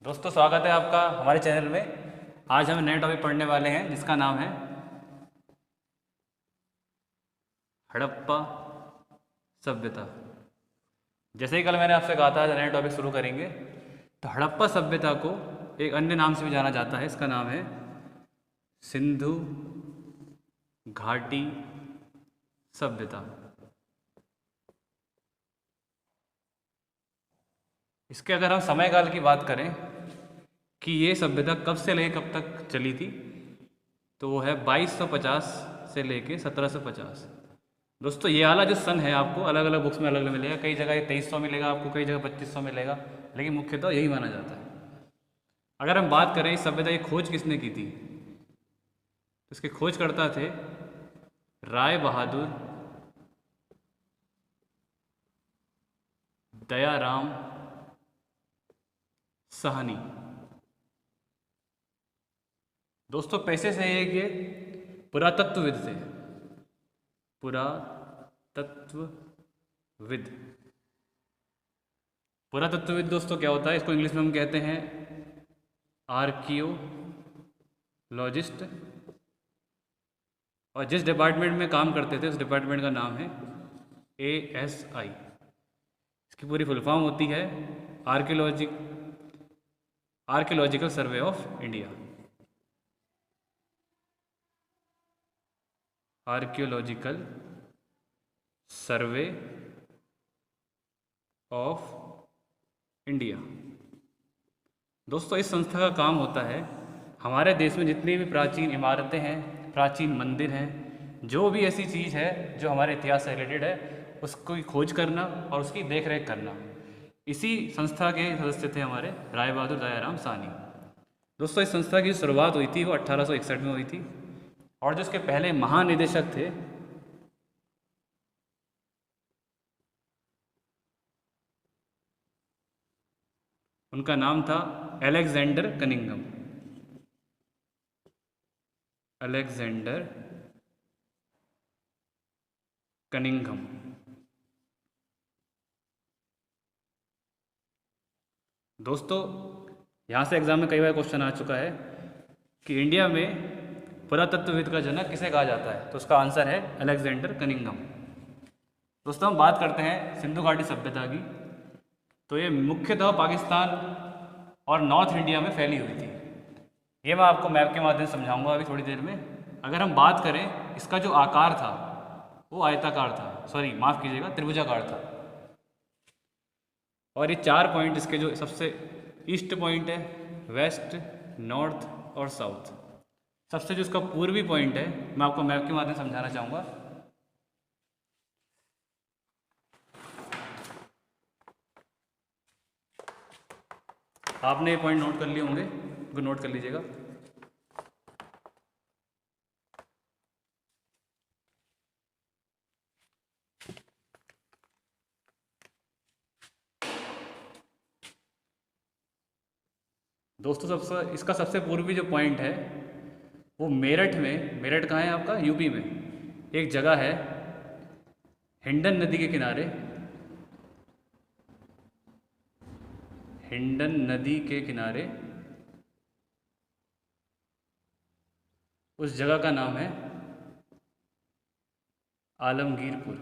दोस्तों स्वागत है आपका हमारे चैनल में। आज हम नए टॉपिक पढ़ने वाले हैं जिसका नाम है हड़प्पा सभ्यता। जैसे ही कल मैंने आपसे कहा था नए टॉपिक शुरू करेंगे, तो हड़प्पा सभ्यता को एक अन्य नाम से भी जाना जाता है। इसका नाम है सिंधु घाटी सभ्यता। इसके अगर हम समय काल की बात करें कि ये सभ्यता कब से लेकर कब तक चली थी, तो वो है 2250 से लेके 1750। दोस्तों ये वाला जो सन है आपको अलग अलग बुक्स में अलग अलग मिलेगा। कई जगह ये 2300 मिलेगा आपको, कई जगह 2500 मिलेगा, लेकिन मुख्यतः यही माना जाता है। अगर हम बात करें इस सभ्यता की खोज किसने की थी, तो इसके खोजकर्ता थे राय बहादुर दयाराम साहनी। दोस्तों पैसे से ये कि पुरातत्वविद थे, पुरातत्वविद। पुरातत्वविद दोस्तों क्या होता है, इसको इंग्लिश में हम कहते हैं आर्कियोलॉजिस्ट। और जिस डिपार्टमेंट में काम करते थे उस डिपार्टमेंट का नाम है ASI। इसकी पूरी फुल फॉर्म होती है archaeological survey of India. Archaeological survey of India. दोस्तों इस संस्था का काम होता है हमारे देश में जितनी भी प्राचीन इमारतें हैं, प्राचीन मंदिर हैं, जो भी ऐसी चीज़ है जो हमारे इतिहास से रिलेटेड है, उसकी खोज करना और उसकी देख रेख करना। इसी संस्था के सदस्य थे हमारे राय बहादुर दयाराम साहनी। दोस्तों इस संस्था की शुरुआत हुई थी वो 1861 में हुई थी, और जो इसके पहले महानिदेशक थे उनका नाम था अलेक्जेंडर कनिंघम। Alexander Cunningham. दोस्तों यहाँ से एग्जाम में कई बार क्वेश्चन आ चुका है कि इंडिया में पुरातत्वविद का जनक किसे कहा जाता है, तो उसका आंसर है अलेक्जेंडर कनिंघम। दोस्तों हम बात करते हैं सिंधु घाटी सभ्यता की, तो ये मुख्यतः पाकिस्तान और नॉर्थ इंडिया में फैली हुई थी। ये मैं आपको मैप के माध्यम से समझाऊंगा अभी थोड़ी देर में। अगर हम बात करें इसका जो आकार था वो आयताकार था, सॉरी माफ़ कीजिएगा त्रिभुजाकार था। और ये 4 पॉइंट इसके जो सबसे ईस्ट पॉइंट है, वेस्ट, नॉर्थ और साउथ, सबसे जो इसका पूर्वी पॉइंट है मैं आपको मैप के माध्यम से समझाना चाहूँगा। आपने ये पॉइंट नोट कर लिए होंगे, उनको नोट कर लीजिएगा। दोस्तों इसका सबसे पूर्वी जो पॉइंट है वो मेरठ में, मेरठ कहाँ है आपका, यूपी में एक जगह है हिंडन नदी के किनारे। हिंडन नदी के किनारे उस जगह का नाम है आलमगीरपुर।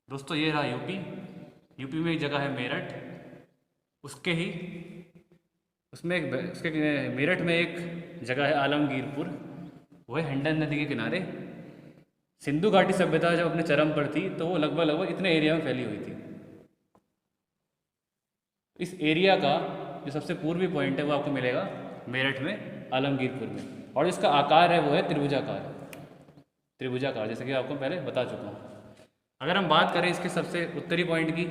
दोस्तों ये रहा यूपी। यूपी में एक जगह है मेरठ, उसके ही उसमें उसके मेरठ में एक जगह है आलमगीरपुर, वो है हिंडन नदी के किनारे। सिंधु घाटी सभ्यता जब अपने चरम पर थी तो वो लगभग लगभग इतने एरिया में फैली हुई थी। इस एरिया का जो सबसे पूर्वी पॉइंट है वो आपको मिलेगा मेरठ में, आलमगीरपुर में, और इसका आकार है वो है त्रिभुजाकार। त्रिभुजाकार जैसे कि आपको पहले बता चुका हूँ। अगर हम बात करें इसके सबसे उत्तरी पॉइंट की,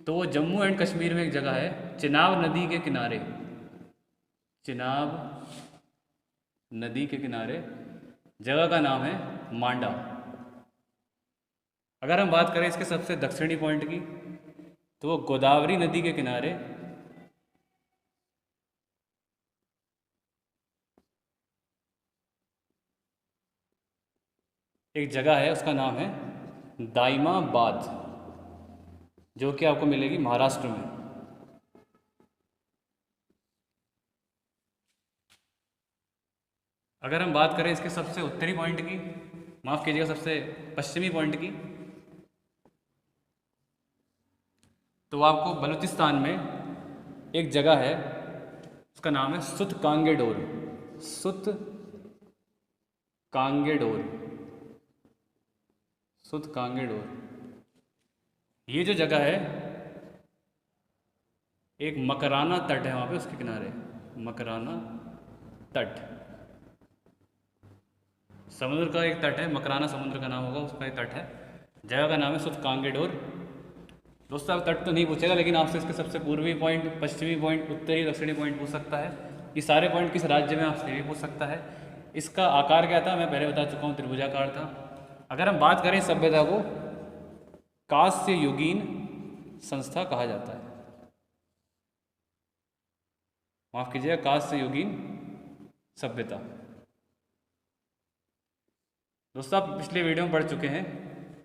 तो वो जम्मू एंड कश्मीर में एक जगह है चिनाब नदी के किनारे। चिनाब नदी के किनारे जगह का नाम है मांडा। अगर हम बात करें इसके सबसे दक्षिणी पॉइंट की, तो वो गोदावरी नदी के किनारे एक जगह है, उसका नाम है दाइमाबाद, जो कि आपको मिलेगी महाराष्ट्र में। अगर हम बात करें इसके सबसे उत्तरी पॉइंट की, माफ़ कीजिएगा सबसे पश्चिमी पॉइंट की, तो आपको बलूचिस्तान में एक जगह है, उसका नाम है सुत कांगेडोर। सुत कांगेडोर, सुत कांगेडोर। ये जो जगह है एक मकराना तट है वहाँ पे, उसके किनारे मकराना तट, समुद्र का एक तट है, मकराना समुद्र का नाम होगा, उसका एक तट है, जगह का नाम है सुत कांगेडोर। दोस्तों आप तट तो नहीं पूछेगा, लेकिन आपसे इसके सबसे पूर्वी पॉइंट, पश्चिमी पॉइंट, उत्तरी दक्षिणी पॉइंट पूछ सकता है। ये सारे पॉइंट किस राज्य में आपसे भी पूछ सकता है। इसका आकार क्या था मैं पहले बता चुका हूँ, त्रिभुजाकार था। अगर हम बात करें सभ्यता को, कांस्य युगीन संस्था कहा जाता है, माफ कीजिएगा कांस्य युगीन सभ्यता। दोस्तों आप पिछले वीडियो में पढ़ चुके हैं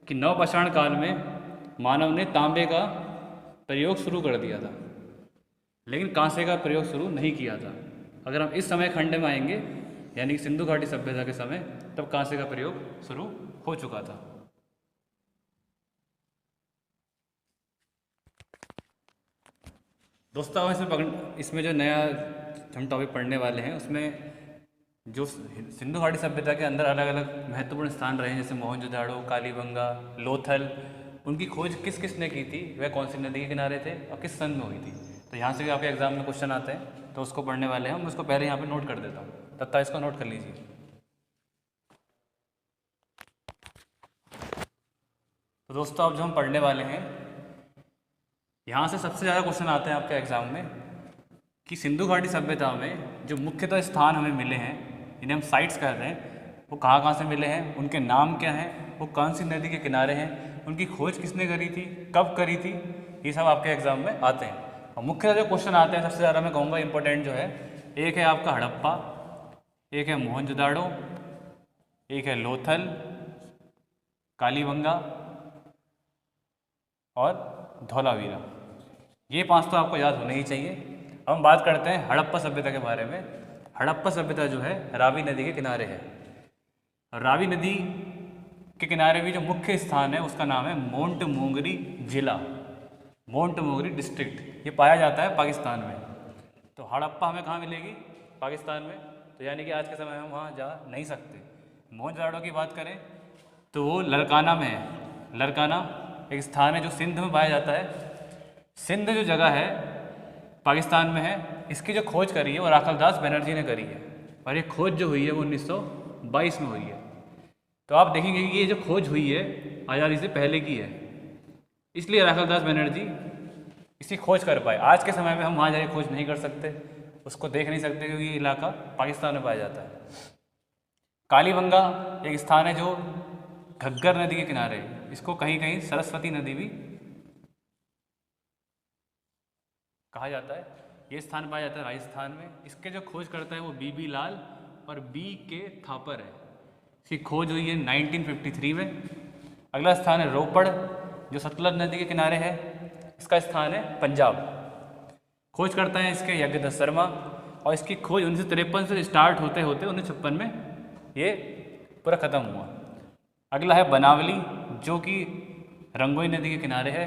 कि नवपाषाण काल में मानव ने तांबे का प्रयोग शुरू कर दिया था, लेकिन कांसे का प्रयोग शुरू नहीं किया था। अगर हम इस समय खंड में आएंगे, यानी कि सिंधु घाटी सभ्यता के समय, तब कांसे का प्रयोग शुरू हो चुका था। दोस्तों इसमें जो नया हम टॉपिक पढ़ने वाले हैं, उसमें जो सिंधु घाटी सभ्यता के अंदर अलग अलग महत्वपूर्ण स्थान रहे हैं, जैसे मोहनजोदाड़ो, कालीबंगा, लोथल, उनकी खोज किस किसने की थी, वह कौन सी नदी के किनारे थे और किस सन में हुई थी। तो यहाँ से भी आपके एग्जाम में क्वेश्चन आते हैं, तो उसको पढ़ने वाले हैं हम। उसको पहले यहाँ पे नोट कर देता हूँ, तथा इसको नोट कर लीजिए। तो दोस्तों अब जो हम पढ़ने वाले हैं, यहाँ से सबसे ज़्यादा क्वेश्चन आते हैं आपके एग्जाम में कि सिंधु घाटी सभ्यता में जो मुख्यतः स्थान हमें मिले हैं, इन्हें हम साइट्स कह रहे हैं, वो कहाँ कहाँ से मिले हैं, उनके नाम क्या हैं, वो कौन सी नदी के किनारे हैं, उनकी खोज किसने करी थी, कब करी थी, ये सब आपके एग्जाम में आते हैं। और मुख्यतः जो क्वेश्चन आते हैं सबसे ज़्यादा मैं कहूँगा इंपॉर्टेंट जो है, एक है आपका हड़प्पा, एक है मोहनजोदाड़ो, एक है लोथल, कालीबंगा और धौलावीरा। ये 5 तो आपको याद होने ही चाहिए। अब हम बात करते हैं हड़प्पा सभ्यता के बारे में। हड़प्पा सभ्यता जो है रावी नदी के किनारे है। रावी नदी के किनारे भी जो मुख्य स्थान है उसका नाम है मोंटमोंगरी जिला, मोंटमोंगरी डिस्ट्रिक्ट। ये पाया जाता है पाकिस्तान में। तो हड़प्पा हमें कहाँ मिलेगी, पाकिस्तान में, तो यानी कि आज के समय में हम वहाँ जा नहीं सकते। मोहनजोदाड़ो की बात करें तो वो लरकाना में है। लरकाना एक स्थान है जो सिंध में पाया जाता है। सिंध जो जगह है पाकिस्तान में है, इसकी जो खोज करी है वो राखलदास बनर्जी ने करी है, और ये खोज जो हुई है वो 1922 में हुई है। तो आप देखेंगे कि ये जो खोज हुई है आज़ादी से पहले की है, इसलिए राखलदास बनर्जी इसकी खोज कर पाए। आज के समय में हम वहाँ जाके खोज नहीं कर सकते, उसको देख नहीं सकते, क्योंकि ये इलाका पाकिस्तान में पाया जाता है। कालीबंगा एक स्थान है जो घग्गर नदी के किनारे है, इसको कहीं कहीं सरस्वती नदी भी कहा जाता है। ये स्थान पाया जाता है राजस्थान में। इसके जो खोज करता है वो बीबी लाल और बी के थापर है। इसकी खोज हुई है 1953 में। अगला स्थान है रोपड़ जो सतलज नदी के किनारे है, इसका स्थान है पंजाब। खोज करता है इसके यज्ञदत्त शर्मा, और इसकी खोज 1953 से स्टार्ट होते होते 1956 में ये पूरा ख़त्म हुआ। अगला है बनावली जो कि रंगोई नदी के किनारे है,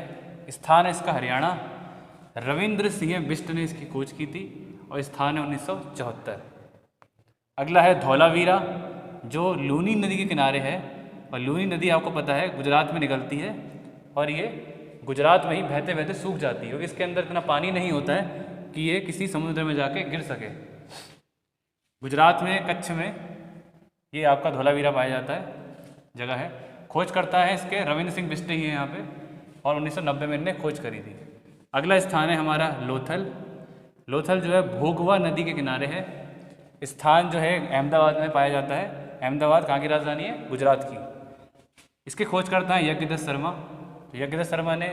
स्थान है इसका हरियाणा। रविंद्र सिंह बिष्ट ने इसकी खोज की थी और स्थान है 1974। अगला है धौलावीरा जो लूनी नदी के किनारे है, और लूनी नदी आपको पता है गुजरात में निकलती है, और ये गुजरात में ही बहते बहते सूख जाती है, क्योंकि इसके अंदर इतना पानी नहीं होता है कि ये किसी समुद्र में जाके गिर सके। गुजरात में कच्छ में ये आपका धौलावीरा पाया जाता है, जगह है। खोज करता है इसके रविंद्र सिंह बिष्ट ही है यहाँ पे, और 1990 में इन्हें खोज करी थी। अगला स्थान है हमारा लोथल। लोथल जो है भोगवा नदी के किनारे है। स्थान जो है अहमदाबाद में पाया जाता है। अहमदाबाद कहाँ की राजधानी है, गुजरात की। इसकी खोज करता है यज्ञदत्त शर्मा। तो यज्ञदत्त शर्मा ने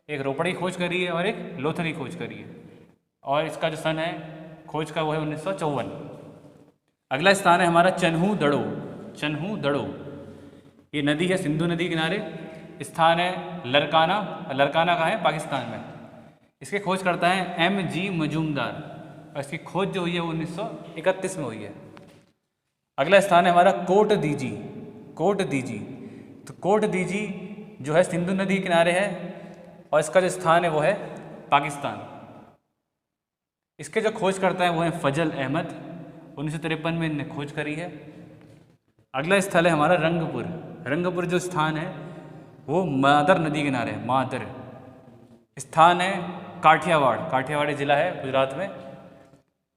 एक रोपड़ की खोज करी है और एक लोथल की खोज करी है, और इसका जो सन है खोज का वो है 1954। अगला स्थान है हमारा चन्हू दड़ो। चन्हू दड़ो ये नदी है सिंधु नदी के किनारे। स्थान है लरकाना। लरकाना कहाँ है, पाकिस्तान में। इसकी खोज करता है M.G. मजूमदार, और इसकी खोज जो हुई है वो 1931 में हुई है। अगला स्थान है हमारा कोट दीजी। कोट दीजी, तो कोट दीजी जो है सिंधु नदी के किनारे है और इसका जो स्थान है वो है पाकिस्तान। इसके जो खोज करता है वो है फजल अहमद, 1953 में इनने खोज करी है। अगला स्थल है हमारा रंगपुर। रंगपुर जो स्थान है वो मादर नदी किनारे है। मादर स्थान है काठियावाड़, काठियावाड़ी ज़िला है गुजरात में,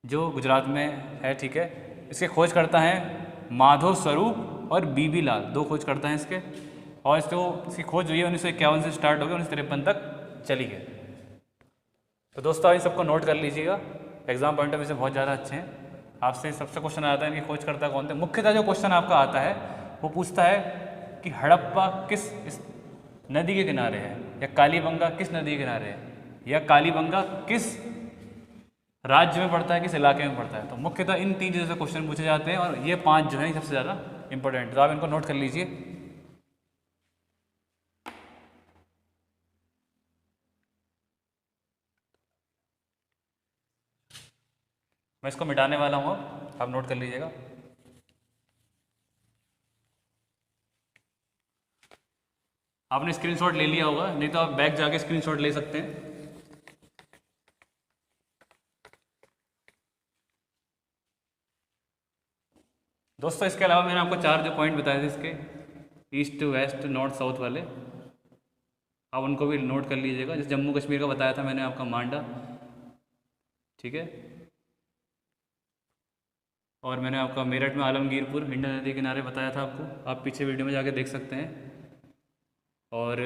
जो गुजरात में है, ठीक है। इसके खोज करता है माधव स्वरूप और बीबी लाल, दो खोज करता है इसके। और इसकी खोज हुई है 1951 से स्टार्ट हो गई, 1953 तक चली है। तो दोस्तों आप इन सबको नोट कर लीजिएगा, एग्जाम पॉइंट ऑफ व्यू से बहुत ज़्यादा अच्छे हैं। आपसे सबसे क्वेश्चन आता है इनकी खोज करता कौन थे। मुख्यतः जो क्वेश्चन आपका आता है वो पूछता है कि हड़प्पा किस इस नदी के किनारे है, या कालीबंगा किस नदी के किनारे है, या कालीबंगा किस राज्य में पड़ता है, किस इलाके में पड़ता है। तो मुख्यतः इन 3 चीज़ों से क्वेश्चन पूछे जाते हैं और ये 5 जो हैं सबसे ज़्यादा इंपॉर्टेंट, तो आप इनको नोट कर लीजिए। मैं इसको मिटाने वाला हूँ, आप नोट कर लीजिएगा। आपने स्क्रीनशॉट ले लिया होगा, नहीं तो आप बैक जाके स्क्रीनशॉट ले सकते हैं। दोस्तों इसके अलावा मैंने आपको 4 जो पॉइंट बताए थे इसके, ईस्ट वेस्ट नॉर्थ साउथ वाले, आप उनको भी नोट कर लीजिएगा। जैसे जम्मू कश्मीर का बताया था मैंने आपका मांडा, ठीक है। और मैंने आपका मेरठ में आलमगीरपुर इंडियन नदी के किनारे बताया था आपको, आप पीछे वीडियो में जाके देख सकते हैं। और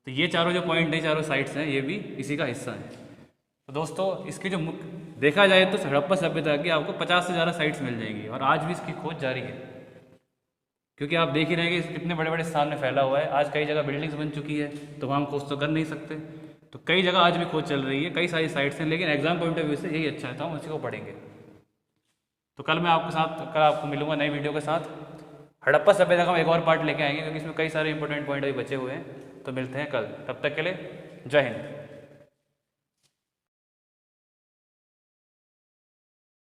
तो ये चारों जो पॉइंट है, चारों साइट्स हैं, ये भी इसी का हिस्सा है। तो दोस्तों इसकी जो देखा जाए तो हड़प्पा सभ्यता की आपको 50 से ज़्यादा साइट्स मिल जाएंगी और आज भी इसकी खोज जारी है, क्योंकि आप देख ही रहे हैं कि कितने बड़े बड़े स्थान में फैला हुआ है। आज कई जगह बिल्डिंग्स बन चुकी है तो वहाँ हम खोज तो कर नहीं सकते, तो कई जगह आज भी खोज चल रही है, कई सारी साइट्स हैं। लेकिन एग्जाम पॉइंट ऑफ व्यू से यही अच्छा है, तो हम उसी को पढ़ेंगे। तो कल मैं आपको मिलूंगा नई वीडियो के साथ। हड़प्पा सभ्यता का हम एक और पार्ट लेके आएंगे, क्योंकि इसमें कई सारे इंपॉर्टेंट पॉइंट अभी बचे हुए हैं। तो मिलते हैं कल, तब तक के लिए जय हिंद।